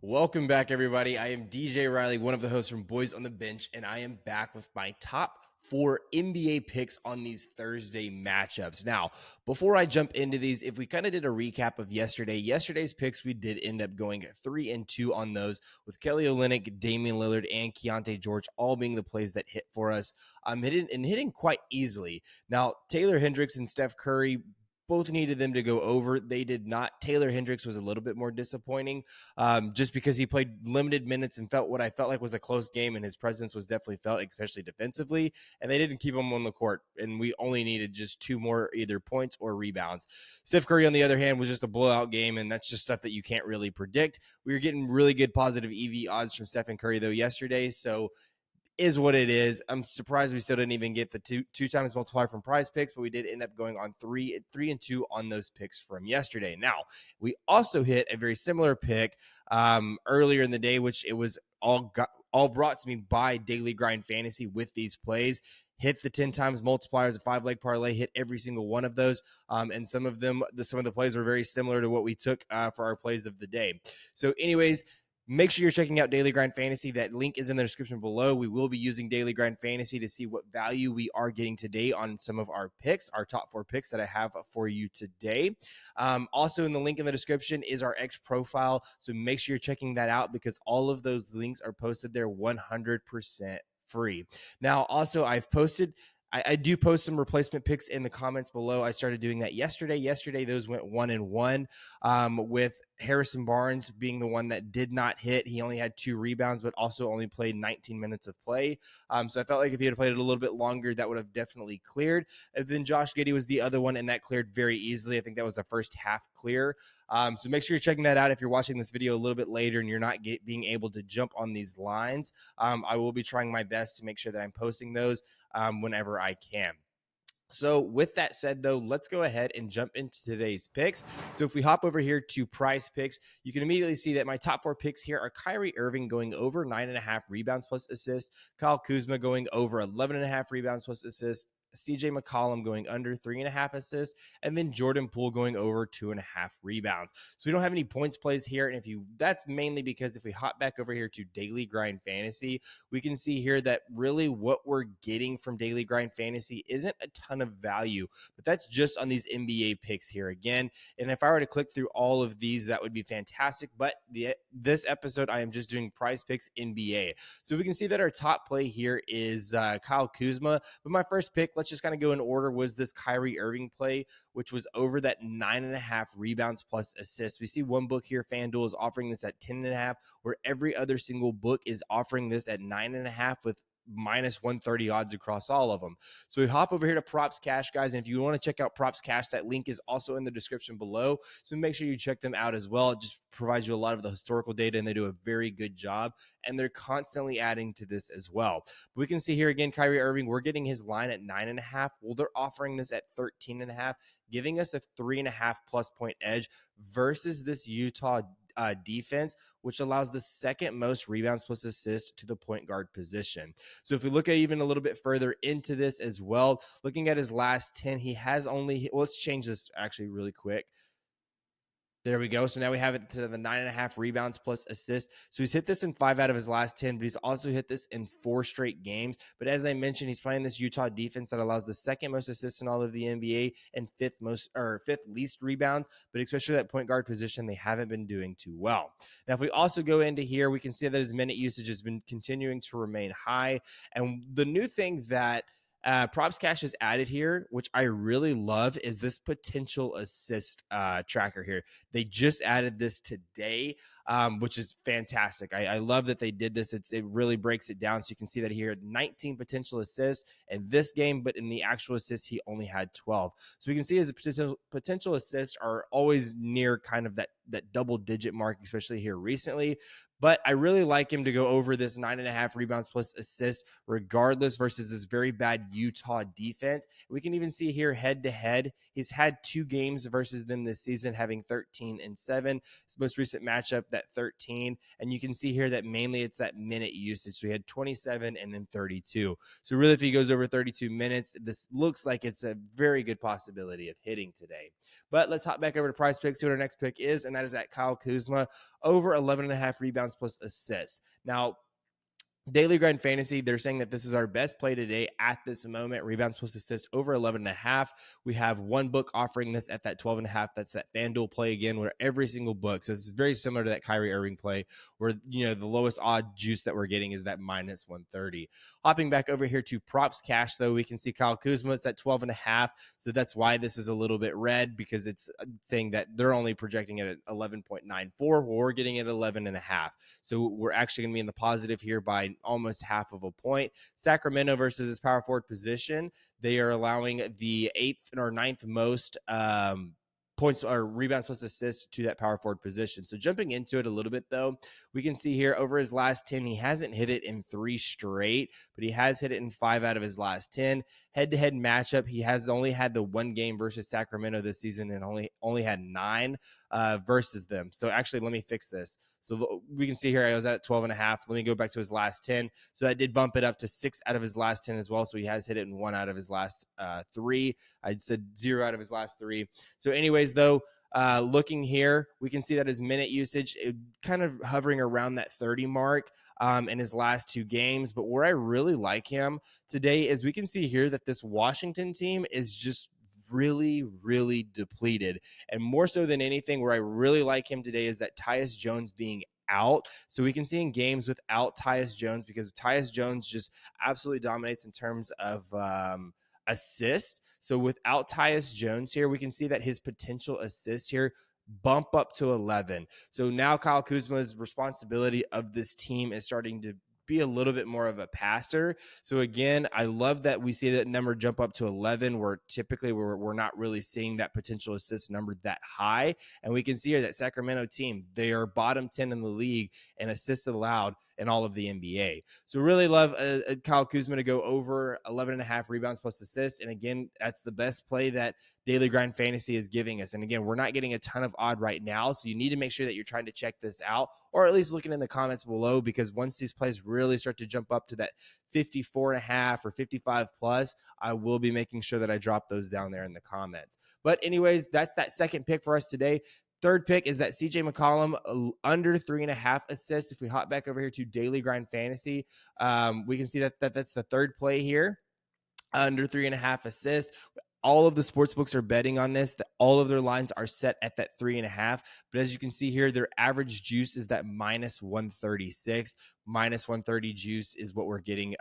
Welcome back, everybody. I am DJ Riley, one of the hosts from Boys on the Bench, and I am back with my top 4 NBA picks on these Thursday matchups. Now, before I jump into these, if we kind of did a recap of yesterday's picks, we did end up going 3-2 on those, with Kelly Olynyk, Damian Lillard, and Keontae George all being the plays that hit for us. Hitting quite easily. Now, Taylor Hendricks and Steph Curry both needed them to go over. They did not. Taylor Hendricks was a little bit more disappointing, just because he played limited minutes and felt what I felt like was a close game, and his presence was definitely felt, especially defensively, and they didn't keep him on the court, and we only needed just 2 more either points or rebounds. Steph Curry, on the other hand, was just a blowout game, and that's just stuff that you can't really predict. We were getting really good positive EV odds from Stephen Curry, though, yesterday, so is what it is. I'm surprised we still didn't even get the two times multiplier from PrizePicks, but we did end up going on 3-2 on those picks from yesterday. Now, we also hit a very similar pick earlier in the day, which it was all brought to me by Daily Grind Fantasy with these plays. Hit the 10 times multipliers, a 5-leg parlay, hit every single one of those. And some of the plays were very similar to what we took for our plays of the day. So anyways, make sure you're checking out Daily Grind Fantasy. That link is in the description below. We will be using Daily Grind Fantasy to see what value we are getting today on some of our picks, our top 4 picks that I have for you today. Also, in the link in the description is our X profile. So make sure you're checking that out because all of those links are posted there 100% free. Now, also, I do post some replacement picks in the comments below. I started doing that yesterday. Yesterday, those went 1-1, with Harrison Barnes being the one that did not hit. He only had 2 rebounds, but also only played 19 minutes of play. So I felt like if he had played it a little bit longer, that would have definitely cleared. And then Josh Giddey was the other one, and that cleared very easily. I think that was the first half clear. So make sure you're checking that out if you're watching this video a little bit later and you're not being able to jump on these lines. I will be trying my best to make sure that I'm posting those whenever I can. So with that said, though, let's go ahead and jump into today's picks. So if we hop over here to PrizePicks, you can immediately see that my top 4 picks here are Kyrie Irving going over 9.5 rebounds plus assists, Kyle Kuzma going over 11.5 rebounds plus assists, CJ McCollum going under 3.5 assists, and then Jordan Poole going over 2.5 rebounds. So we don't have any points plays here, and that's mainly because if we hop back over here to Daily Grind Fantasy, we can see here that really what we're getting from Daily Grind Fantasy isn't a ton of value, but that's just on these NBA picks here again. And if I were to click through all of these, that would be fantastic. But this episode, I am just doing PrizePicks NBA. So we can see that our top play here is Kyle Kuzma. But my first pick, let's just kind of go in order, was this Kyrie Irving play, which was over that 9.5 rebounds plus assists. We see one book here, FanDuel, is offering this at 10.5, where every other single book is offering this at 9.5 with minus 130 odds across all of them. So we hop over here to Props.Cash, guys, and if you want to check out Props.Cash, that link is also in the description below, so make sure you check them out as well. It just provides you a lot of the historical data, and they do a very good job, and they're constantly adding to this as well. But we can see here again, Kyrie Irving, we're getting his line at 9.5. Well, they're offering this at 13.5, giving us a 3.5 plus point edge versus this Utah defense, which allows the second most rebounds plus assists to the point guard position. So if we look at even a little bit further into this as well, looking at his last 10, he has only, well, let's change this actually really quick. There we go. So now we have it to the 9.5 rebounds plus assists. So he's hit this in 5 out of his last 10, but he's also hit this in 4 straight games. But as I mentioned, he's playing this Utah defense that allows the second most assists in all of the NBA and fifth least rebounds. But especially that point guard position, they haven't been doing too well. Now, if we also go into here, we can see that his minute usage has been continuing to remain high. And the new thing that Props.Cash has added here, which I really love, is this potential assist tracker here. They just added this today, which is fantastic. I love that they did this. It really breaks it down. So you can see that here, 19 potential assists in this game, but in the actual assists, he only had 12. So we can see his potential assists are always near kind of that double-digit mark, especially here recently. But I really like him to go over this 9.5 rebounds plus assists regardless versus this very bad Utah defense. We can even see here head-to-head, he's had 2 games versus them this season, having 13 and 7. His most recent matchup, that 13. And you can see here that mainly it's that minute usage. So we had 27 and then 32. So really, if he goes over 32 minutes, this looks like it's a very good possibility of hitting today. But let's hop back over to PrizePicks, see what our next pick is, and that is at Kyle Kuzma, over 11.5 rebounds plus assists. Now, Daily Grind Fantasy, they're saying that this is our best play today at this moment. Rebounds plus assist over 11.5. We have one book offering this at that 12.5. That's that FanDuel play again, where every single book. So it's very similar to that Kyrie Irving play, where the lowest odd juice that we're getting is that minus 130. Hopping back over here to Props.Cash, though, we can see Kyle Kuzma. It's at 12.5. So that's why this is a little bit red, because it's saying that they're only projecting it at 11.94. We're getting it at 11.5. So we're actually going to be in the positive here by almost half of a point. Sacramento versus his power forward position, they are allowing the 8th or 9th most points or rebounds plus assists to that power forward position. So jumping into it a little bit, though, we can see here over his last 10, he hasn't hit it in 3 straight, but he has hit it in 5 out of his last 10. Head-to-head matchup, he has only had the one game versus Sacramento this season and only had 9 versus them. So actually, let me fix this. So we can see here I was at 12.5. Let me go back to his last 10. So that did bump it up to 6 out of his last 10 as well. So he has hit it in 1 out of his last 3. I said 0 out of his last 3. So anyways, though, looking here, we can see that his minute usage kind of hovering around that 30 mark in his last 2 games. But where I really like him today is we can see here that this Washington team is just really, really depleted. And more so than anything, where I really like him today is that Tyus Jones being out. So we can see in games without Tyus Jones, because Tyus Jones just absolutely dominates in terms of assist. So without Tyus Jones here, we can see that his potential assist here bump up to 11. So now Kyle Kuzma's responsibility of this team is starting to be a little bit more of a passer. So again, I love that we see that number jump up to 11, where typically we're not really seeing that potential assist number that high. And we can see here that Sacramento team, they are bottom 10 in the league in assists allowed in all of the NBA. So really love Kyle Kuzma to go over 11.5 rebounds plus assists. And again, that's the best play that Daily Grind Fantasy is giving us. And again, we're not getting a ton of odd right now, so you need to make sure that you're trying to check this out, or at least looking in the comments below, because once these plays really start to jump up to that 54.5 or 55 plus, I will be making sure that I drop those down there in the comments. But anyways, that's that second pick for us today. Third pick is that CJ McCollum under 3.5 assists. If we hop back over here to Daily Grind Fantasy, we can see that that's the third play here, under 3.5 assists. All of the sports books are betting on this. All of their lines are set at that 3.5. But as you can see here, their average juice is that minus 136. Minus 130 juice is what we're getting.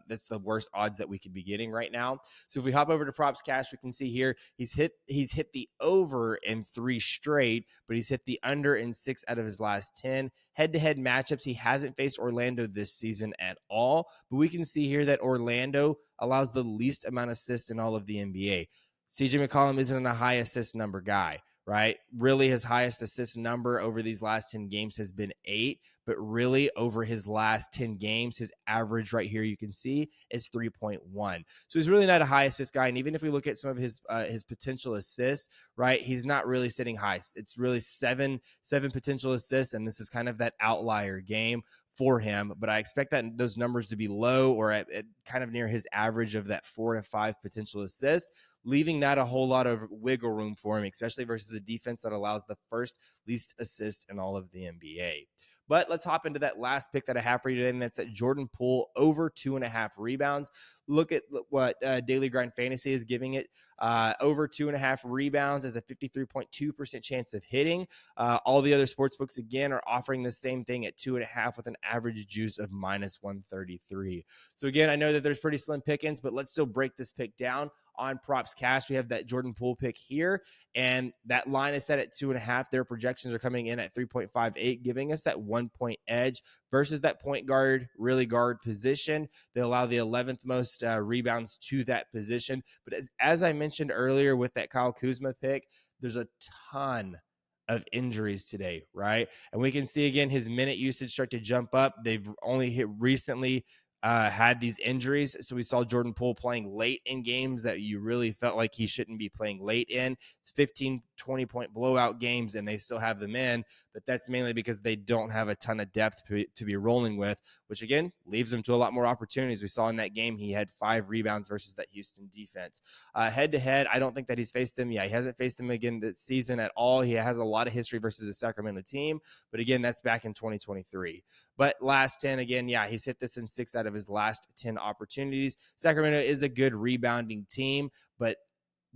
That's the worst odds that we could be getting right now. So if we hop over to Props.Cash, we can see here he's hit the over in 3 straight, but he's hit the under in 6 out of his last 10. Head-to-head matchups, he hasn't faced Orlando this season at all. But we can see here that Orlando allows the least amount of assists in all of the NBA. CJ McCollum isn't a high assist number guy, right? Really, his highest assist number over these last 10 games has been 8, but really over his last 10 games, his average right here, you can see, is 3.1. So he's really not a high assist guy. And even if we look at some of his potential assists, right, he's not really sitting high. It's really seven potential assists, and this is kind of that outlier game for him, but I expect that those numbers to be low, or at kind of near his average of that 4 to 5 potential assists, leaving not a whole lot of wiggle room for him, especially versus a defense that allows the first least assist in all of the NBA. But let's hop into that last pick that I have for you today, and that's at Jordan Poole over 2.5 rebounds. Look at what Daily Grind Fantasy is giving it. Over 2.5 rebounds as a 53.2% chance of hitting. All the other sports books, again, are offering the same thing at 2.5 with an average juice of minus 133. So again, I know that there's pretty slim pickings, but let's still break this pick down. On Props.Cash, we have that Jordan Poole pick here, and that line is set at 2.5. Their projections are coming in at 3.58, giving us that 1-point edge versus that point guard, really guard position. They allow the 11th most rebounds to that position. But as I mentioned earlier with that Kyle Kuzma pick, there's a ton of injuries today, right? And we can see again his minute usage start to jump up. They've only hit recently had these injuries. So we saw Jordan Poole playing late in games that you really felt like he shouldn't be playing late in. It's 15 20-point blowout games and they still have them in, but that's mainly because they don't have a ton of depth to be rolling with, which again leaves them to a lot more opportunities. We saw in that game he had 5 rebounds versus that Houston defense. Head to head, I don't think that he's faced them. Yeah, he hasn't faced them again this season at all. He has a lot of history versus a Sacramento team, but again, that's back in 2023. But last 10, again, yeah, he's hit this in 6 out of his last 10 opportunities. Sacramento is a good rebounding team, but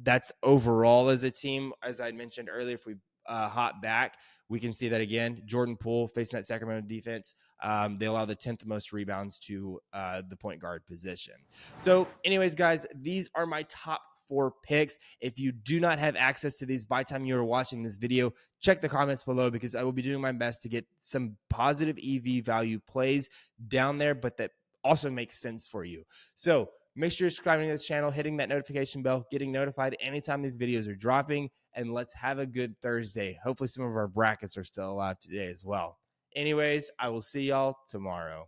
that's overall as a team. As I mentioned earlier, if we hop back, we can see that again. Jordan Poole facing that Sacramento defense, they allow the 10th most rebounds to the point guard position. So anyways, guys, these are my top 4 picks. If you do not have access to these by the time you are watching this video, check the comments below because I will be doing my best to get some positive EV value plays down there, but that also makes sense for you. So make sure you're subscribing to this channel, hitting that notification bell, getting notified anytime these videos are dropping, and let's have a good Thursday. Hopefully some of our brackets are still alive today as well. Anyways, I will see y'all tomorrow.